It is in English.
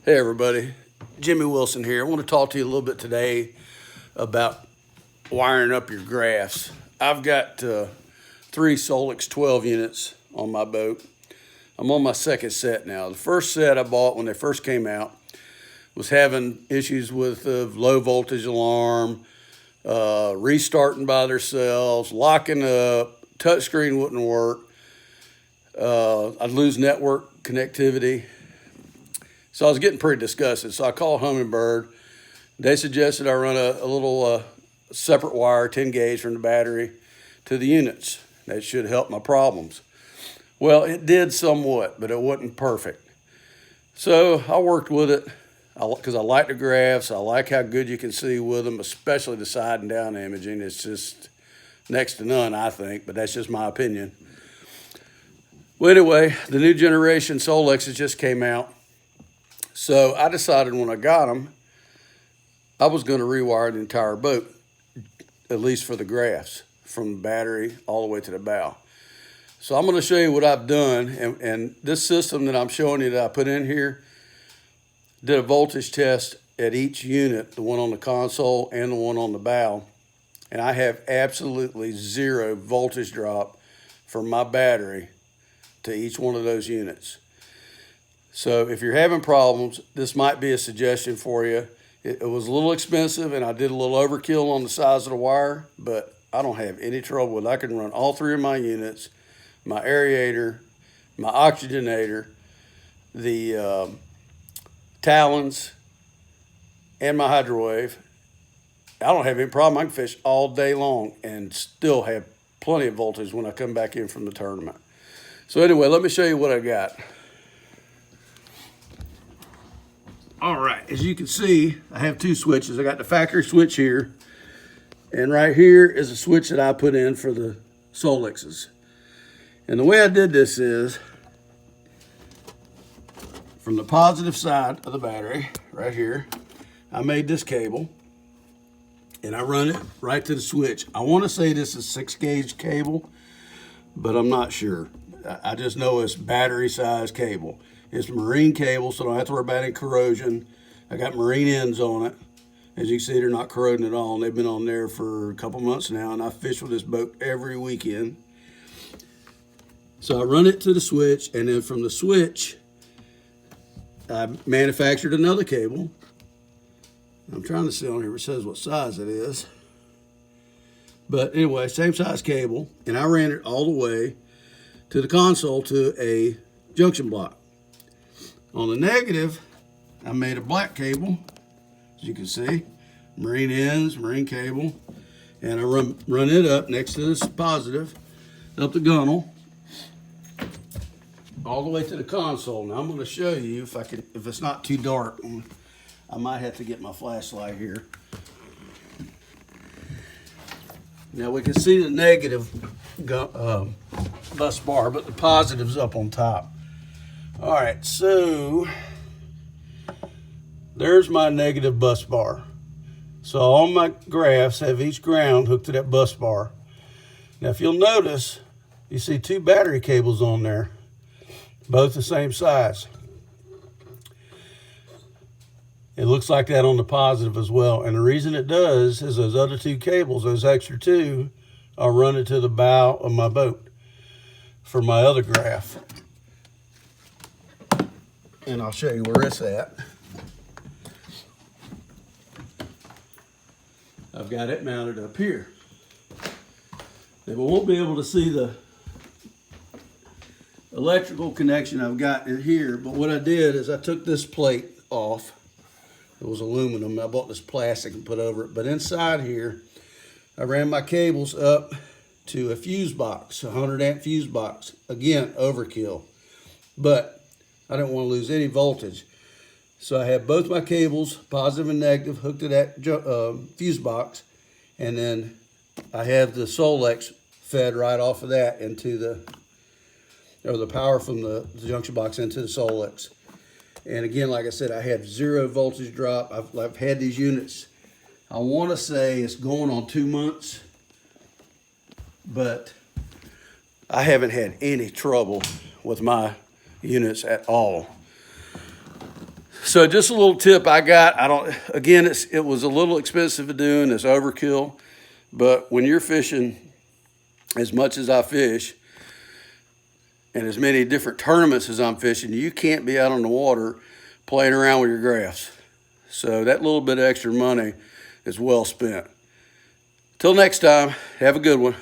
Hey everybody, Jimmy Wilson here. I want to talk to you a little bit today about wiring up your graphs. I've got 3 Solix12 units on my boat. I'm on my second set now. The first set I bought when they first came out was having issues with the low voltage alarm, restarting by themselves, locking up, touchscreen wouldn't work. I'd lose network connectivity. So I was getting pretty disgusted. So I called Humminbird. They suggested I run a little separate wire, 10 gauge from the battery to the units. That should help my problems. Well, it did somewhat, but it wasn't perfect. So I worked with it because I like the graphs. I like how good you can see with them, especially the side and down imaging. It's just next to none, I think, but that's just my opinion. Well, anyway, the new generation Solix's just came out. So I decided when I got them, I was going to rewire the entire boat, at least for the graphs, from the battery all the way to the bow. So I'm going to show you what I've done. And this system that I'm showing you that I put in here, did a voltage test at each unit, the one on the console and the one on the bow. And I have absolutely zero voltage drop from my battery to each one of those units. So if you're having problems, this might be a suggestion for you. It was a little expensive and I did a little overkill on the size of the wire, but I don't have any trouble with it. I can run all 3 of my units, my aerator, my oxygenator, the talons, and my hydrowave. I don't have any problem. I can fish all day long and still have plenty of voltage when I come back in from the tournament. So anyway, let me show you what I got. All right, as you can see, I have 2 switches. I got the factory switch here, and right here is a switch that I put in for the Solix's. And the way I did this is, from the positive side of the battery, right here, I made this cable, and I run it right to the switch. I want to say this is 6 gauge cable, but I'm not sure. I just know it's battery size cable. It's marine cable, so I don't have to worry about any corrosion. I got marine ends on it. As you can see, they're not corroding at all. And they've been on there for a couple months now, and I fish with this boat every weekend. So I run it to the switch, and then from the switch, I manufactured another cable. I'm trying to see on here where it says what size it is. But anyway, same size cable, and I ran it all the way to the console to a junction block. On the negative, I made a black cable, as you can see, marine ends, marine cable, and I run it up next to this positive, up the gunnel, all the way to the console. Now I'm going to show you if it's not too dark. I might have to get my flashlight here. Now we can see the negative bus bar, but the positive's up on top. All right, so there's my negative bus bar. So all my graphs have each ground hooked to that bus bar. Now if you'll notice, you see 2 battery cables on there, both the same size. It looks like that on the positive as well. And the reason it does is those other 2 cables, those extra 2, are running to the bow of my boat for my other graph. And I'll show you where it's at. I've got it mounted up here. Now, we won't be able to see the electrical connection I've got in here, but what I did is I took this plate off. It was aluminum. I bought this plastic and put over it. But inside here, I ran my cables up to a fuse box, a 100 amp fuse box. Again, overkill. But I didn't want to lose any voltage. So I have both my cables, positive and negative, hooked to that fuse box. And then I have the Solix fed right off of that into the power from the junction box into the Solix. And again, like I said, I have 0 voltage drop. I've had these units, I want to say it's going on 2 months, but I haven't had any trouble with my units at all. So just a little tip I got. Again, it was a little expensive to do and it's overkill. But when you're fishing as much as I fish and as many different tournaments as I'm fishing, you can't be out on the water playing around with your graphs. So that little bit of extra money is well spent. Till next time, have a good one.